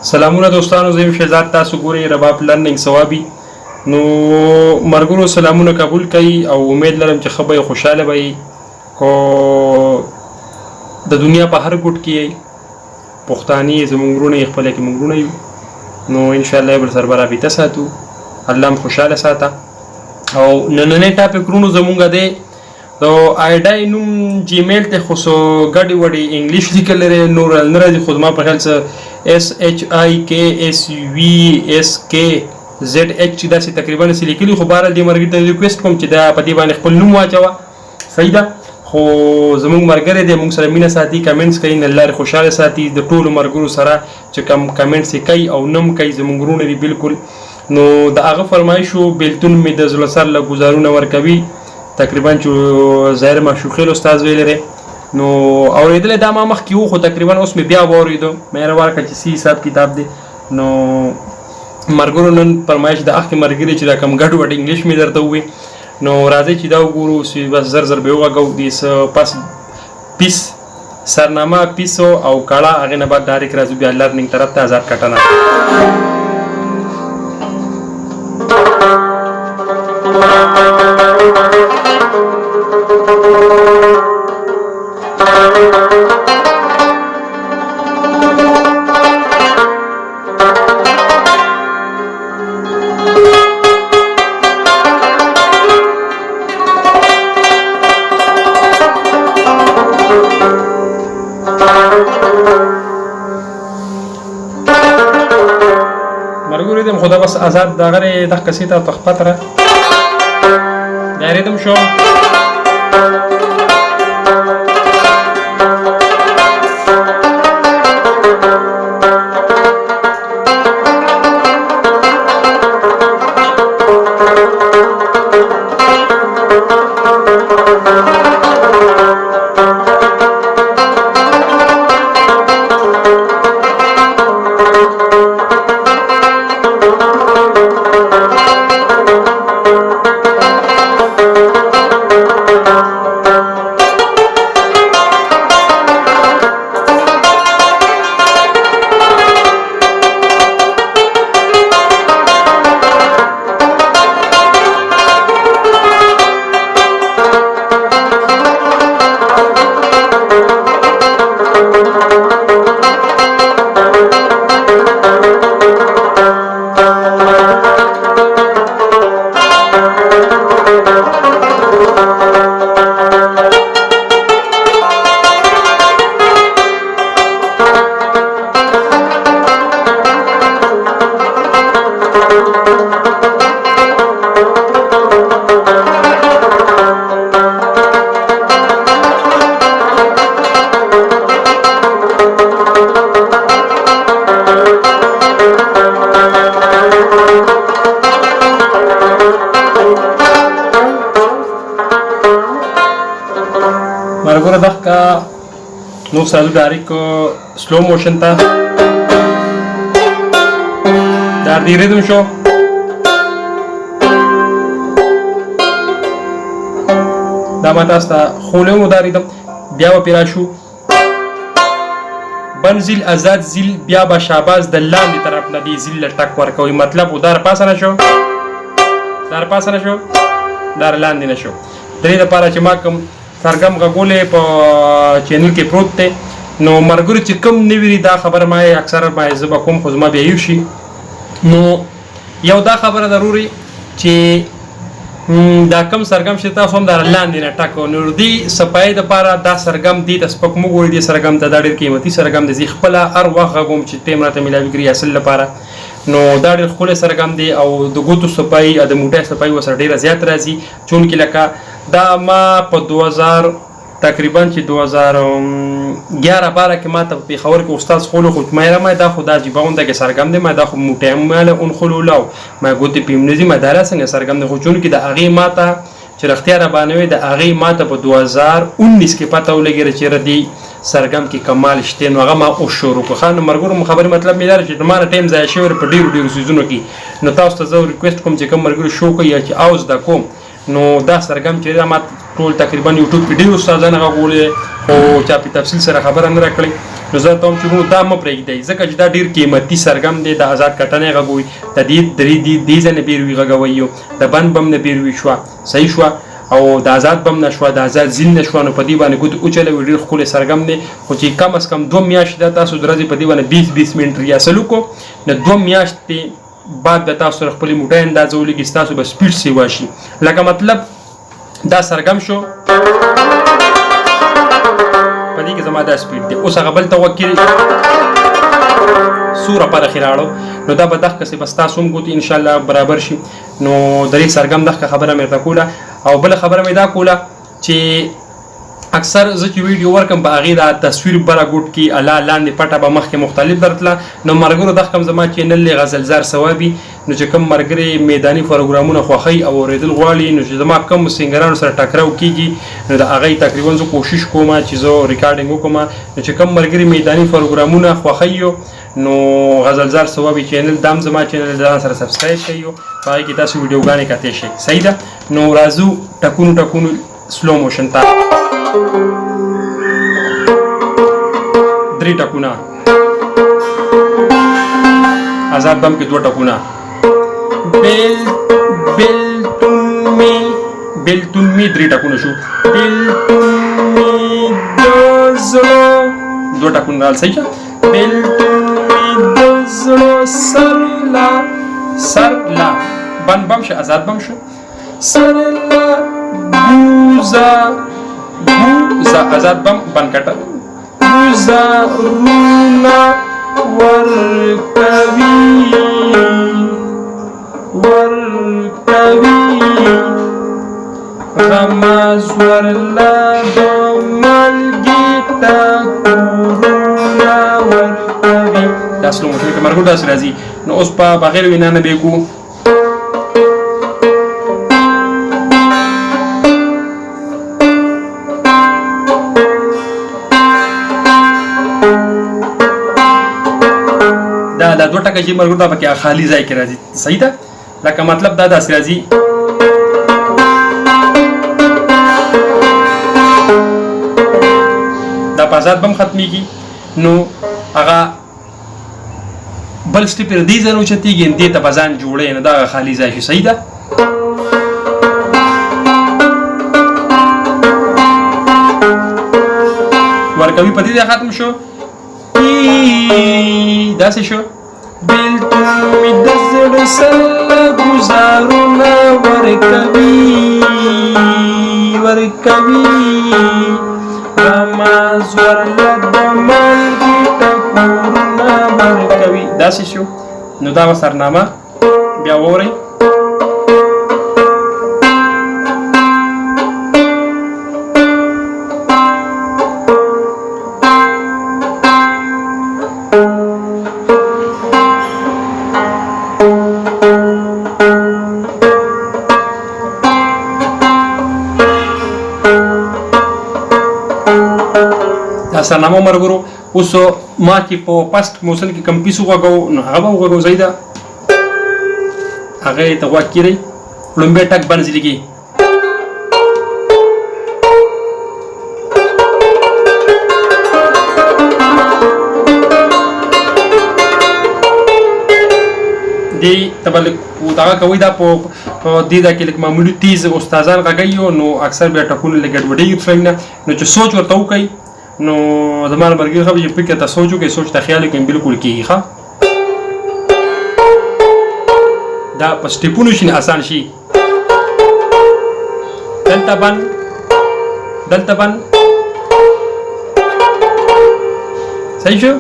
سلامونه دوستانو، زه یم شهزاد، تاسو ګورئ رباب لرنینګ ثوابي. نو مرګرو سلامونه قبول کړئ او امید لرم چې ښه به خوشحاله به کو د دنیا په هر ګوټ کې پښتاني زموږ وروڼه یې خپله کې موږ وروڼه یو، نو انشاءالله یې بل سره به رابطه ساتو، الله هم خوشحاله ساته. او نننی ټاپک وروڼو زموږ دی د آیډای نوم جیمیل ته خو څو ګډې وډې انګلیش لیکل لري، نور نه راځي، خو زما په خیال څه SHIKSVSK ZH چې داسې تقریبا څه لیکلي، خو بهرحال دې ملګري ته ریکویسټ کوم چې دا په دې باندې خپل نوم واچوه، صحیح ده. خو زموږ ملګری دی، موږ سره مینه ساتي، کمنټس کوي، الله دې خوشحاله ساتي. د ټولو ملګرو سره چې کوم کمنټس یې کوي او نم کوي زموږ وروڼه دي بالکل. نو د هغه فرمایشو بیلتون مې د زړه سر له ګزارونه ورکوي، تقریبا چې ظاهر معشوقیل استاد ویل لري. نو اورېدلی دا ما مخکې و، خو تقریبا اوس مې بیا واورېدو، مهربانه کړه چې سی حساب کتاب دی. نو ملګرو نن فرمایش د اخکې ملګري چې دا کوم ګډ وډ انګلیش مې درته ووایي، نو راځئ چې دا وګورو، بس زر زر به یې وغږو. دې څه پس پیس سرنامه پیسو او کاړه، هغې نه بعد ډایرکټ راځو بیا لرنینګ طرف ته، آزاد کټنه. مرګوري دم خدا بس آزاد دغه د قصیده او تخپت را دایریدم شو. مرګوره دغه نو سالو ډایرکټ سلو موشن ته دا دې ریدم شو. دا ما تاسو ته خولم وداریدم، بیا به پیرا شو بنزل آزاد زیل، بیا به شاباز د لاندې طرف نه دی زیل ټک ورکوي، مطلب ودار پاسه نه شو، دار پاسه نه شو، دار لاندې نه شو. درې لپاره چې ما کوم سرګم غږولې په چینل کې پروت دی، نو مرګرو چې کوم نه ویري دا خبره ما اکثره ما زه به کوم، خو زما بیا یو شي. نو یو دا خبره ضروري چې دا کم سرګم چې تاسو هم دا لاندې نه ټاکو، نو دې صفایي دپاره دا سرګم دې ته سپک مه ګورئ، دې سرګم ته دا ډېر قیمتي سرګم دی، زه خپله هر وخت غږوم چې ټیم راته میلاوي کړي اصل لپاره. نو دا ډېر ښکلی سرګم دی او د ګوتو صفایي او د موټی صفایي ورسره ډېره زیات راځي، چونکې لکه دا ما په 2000 تقریبا چې 2011-12 کې ما ته په پېښور کې استاد خولو، خو ما دا خو دا عجیبه غونده کې سرګم دی، ما دا خو موټی ماله اون خلولاو، ما ګوتې پې م نه ځي، ما دا څنګه سرګم دی، خو چونکې د هغې ما ته چې رښتیا رابانه وي، د هغې ما ته په 2019 کې پته ولګېده چې ردې سرګم کې کمال شته، نو هغه ما اوس شروع کړه. ښه نو ملګرو خبرې مطلب مې دا دی چې زما نه ټایم ضایع شوی په ډېرو ډېرو څیزونو کې، نو تاسو ته زه ریکویسټ کوم چې کوم ملګري شو کوي یا چې او زده کوم، نو دا سرګم چې دا ما ټول تقریبا یوټیوب کې ډېرو استادانو هغه ګورې، خو چا په تفصیل سره خبره نه راکړې، نو زه ته هم چې ورونو دا مه پرېږدئ ځکه چې دا ډېر قیمتي سرګم دی د آزاد کټنۍ غږوئ د دې ځای نه بیروي غږوئ یو د بند بم نه بیروي شوه صحیح شوه او د آزاد بم نه شوه د آزاد زیل نه شوه نو په دې باندې ګوتې وچلوئ ډېر ښکلی سرګم دی خو چې کم از کم 2 میاشتې دا تاسو د ورځې په دې باندې 20 منټ ریاسل وکړو نو 2 میاشتې بعد به تاسو سره خپلې موټۍ اندازه ولګي ستاسو به سپیډ سیوا شي لکه مطلب دا سرګم شو په دې کې زما دا سپیډ دی اوس هغه بل ته وکړئ سوره پر خلاړو نو دا به دغه څه بس تاسو هم ګوتې ان شاء الله برابر شي نو د دې سرګم دغه خبره مې ته کوله او بل خبره مې دا کوله چې اکثر زه چې ویډیو ورکم په هغې دا تصویر بره ګوټ کې الله لاندې پټه به مخکې مختلف درتله نو ملګرو دغه کوم زما چینل دی غزلزار ثوابي نو چې کوم ملګري میداني پروګرامونه خوښوي او اورېدل غواړي نو چې زما کوم سینګرانو سره ټکراو کېږي نو د هغې تقریبا زه کوشش کوم چې زه ریکارډینګ وکړم نو چې کوم ملګري میداني پروګرامونه خوښوي نو غزلزار ثوابي چینل دام زما چینل ځان سره سبسکرایب کړئ په هغې کې تاسو ویډیوګانې کتلی شئ صحیح ده نو راځو ټکونو سلو موشن ته 3 ټکونه آزاد بم کې 2 ټکونه بیلتون می 3 ټکونه شو بیلتون می دزلو 2 ټکونه رال صحیح ده بیلتون می دزلو سر لا بم شو آزاد بم شو سر لا بوزا آزاد بم بن کټه بوزا رونا ورکوي غماز ورلا بملګي تا کورونا ورکوي دا سلو موشن کې مرګو داس راځي نو اوس په بغیر وینا نه بیکو دا 2 ټکه چې مرګو دا پکې خالی ځای کې راځي صحیح ده لکه مطلب دا داسې راځي دا په آزاد بم ختمېږي نو هغه بل سټیپ دې ځای نه اوچتېږي دې ته به ځان جوړی نو دا خالی ځای شي صحیح ده ورکوي په دې ختم شو داسې شو بیلتون می د زړه سره ګزارونه ورکوي غماز ورله د ملګي ټکورونه ورکوي داسې شو نو دا به سرنامه بیا واورئ سرنامه مرګرو اوس ما چې په پاست موسن کې کم پیسو غواګو نو هغه وغواګو زیاده هغه ته غواګ کړئ لومبه ټک باندې لګي دی تبل دا کوي دا په دې دا کې لکه معمولی تیز استادان غږیو نو اکثر بیا ټکونه لګډوډي څنګه نو چې سوچ ورته وکړي نو زموږ مرګي خو چې فکر ته سوچو کې سوچ ته خیال کې بالکل کیږي ښه دا په سټیپونو شي آسان شي دلته بن صحیح شو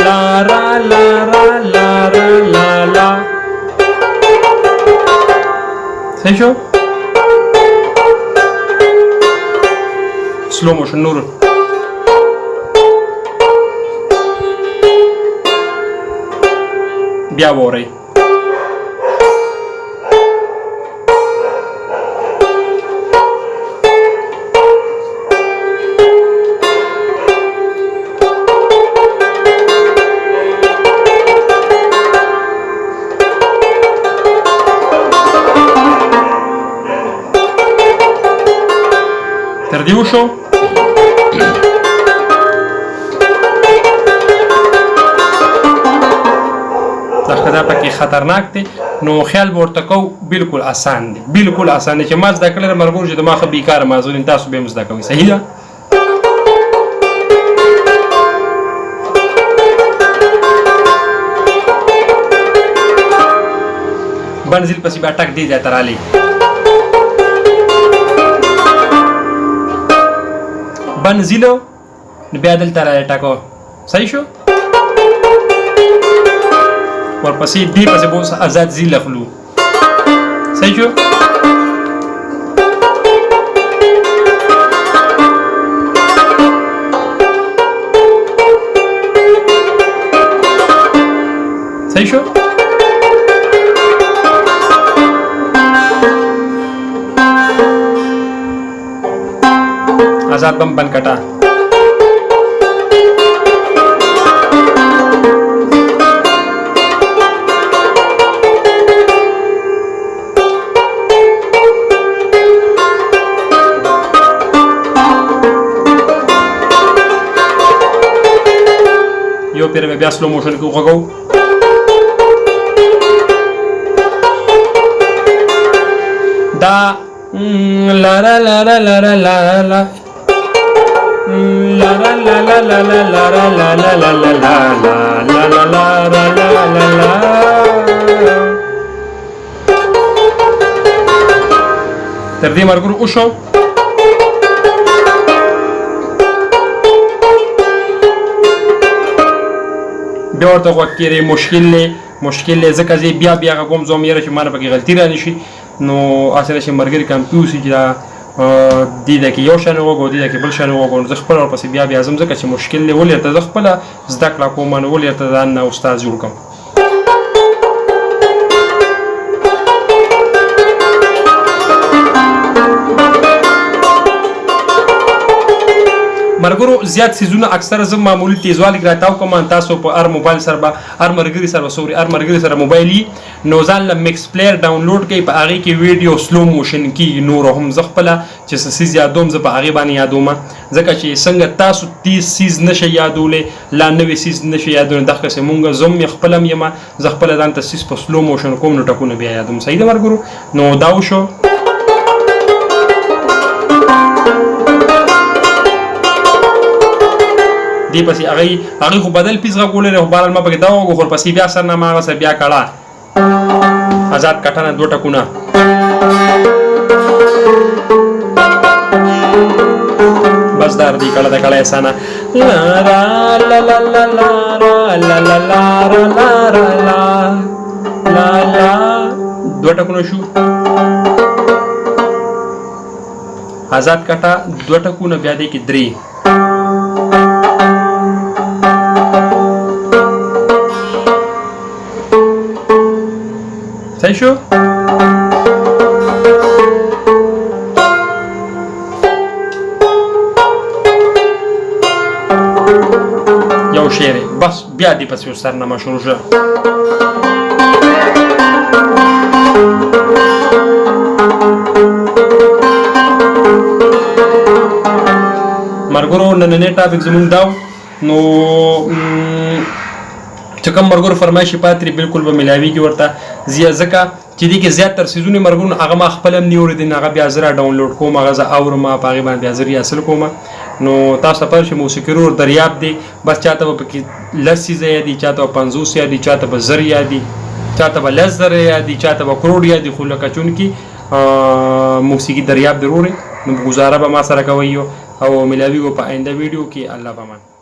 لارا صحیح شو سلو موشن نور بیا وورئ دې وشو. دا پکې خطرناک دی، نو خیال به ورته کوو بالکل آسان دی، بالکل آسان دی چې ما زده کړی مرګور چې دما ښه بیکاره معذورین تاسو به هم زده کوئ. صحیح ده؟ بنزل پسې بیا ټک دی ځای ته رالی، بنزلو نو بیا دلته رالی ټکو. صحیح شو؟ ورپسې دی پسې به اوس آزاد زیل اخلو. صحیح شو؟ صحیح شو؟ आजाद बम बन कटा. यो फिर मैं स्लो मोशन को खगाऊ. दा ला ला ला ला ला ला ला ला la la la la la la la la la la la la la la la la la. تر دې مرګور وشو. بیا ورته غوږ کېږي مشکل دی ځکه زه بیا غږوم زوم یاره چې ما نه پکې غلطي رانه شي، نو هسې چې ملګري کنفیوز شي چې دا دې ده کې یو شان وګو دې ده کې بل شان وګو، زه خپله ورپسې بیا ځم ځکه چې مشکل دی ولې ورته زه خپله زده کړه کوم، نو ولې ورته ځان نه استاد جوړ کړم. مرګرو زیات سیزونه اکثر زه معمولی تیزوالی کې راتاو کوم، تاسو په هر موبایل سره به هر مرګري سره موبایل نو ځان له مکس پلیئر ډاونلوډ کړئ، په هغې کې ویډیو سلو موشن کېږي. نور هم زه خپله چې څه سیز یادوم زه په هغې باندې یادوم، ځکه چې څنګه تاسو تیز سیز نشئ یادولی لا نوې سیز نشئ یادولی، دغسې مونږ زه هم خپله یم زه خپله ځان ته سیز په سلو موشن کوم نو ټکونه بیا یادوم. صحیح ده مرګرو؟ نو دا وشو. دی پسې هغې خو بدل پیس غږولی دی، خو بهرحال ما پکې دا وګو، خو پسې بیا سرنامه هغه سره بیا کړه آزاد کټنه 2 ټکونه. بس دا دی کړه د کړه اسانه لا لا لا لا لا لا لا لا لا لا 2 ټکونه شو. آزاد کټه 2 ټکونه بیا دی کې 3. صحیح شو؟ یو شعر بس بیا دې پسې یو سرنامه شروع شوه. مرګورو نننی ټاپک زموږ دا نو چې کوم مرګور فرمایشي پاتري بالکل به ملاویږي ورته ځکه چې دې کې زیاتره سیزونه مرګونه هغه ما خپل هم نه اورېدل، هغه بیا زه را ډاونلوډ کوم، هغه زه اورم په هغې باندې بیا زه ریاسل کوم. نو تاسو ته پوه شئ موسیقي رور دریاب دی، بس چاته به پکې 10 څیزه یادي، چاته به 50 یادي، چاته به 1000 یادي، چاته به 10,000 یادي، چاته به کروڑ یادي، خو لکه چونکې موسیقي دریاب دی رورې نو ګزاره به ما سره کوئ او ملاویږو په آینده ویډیو کې. الله پامان.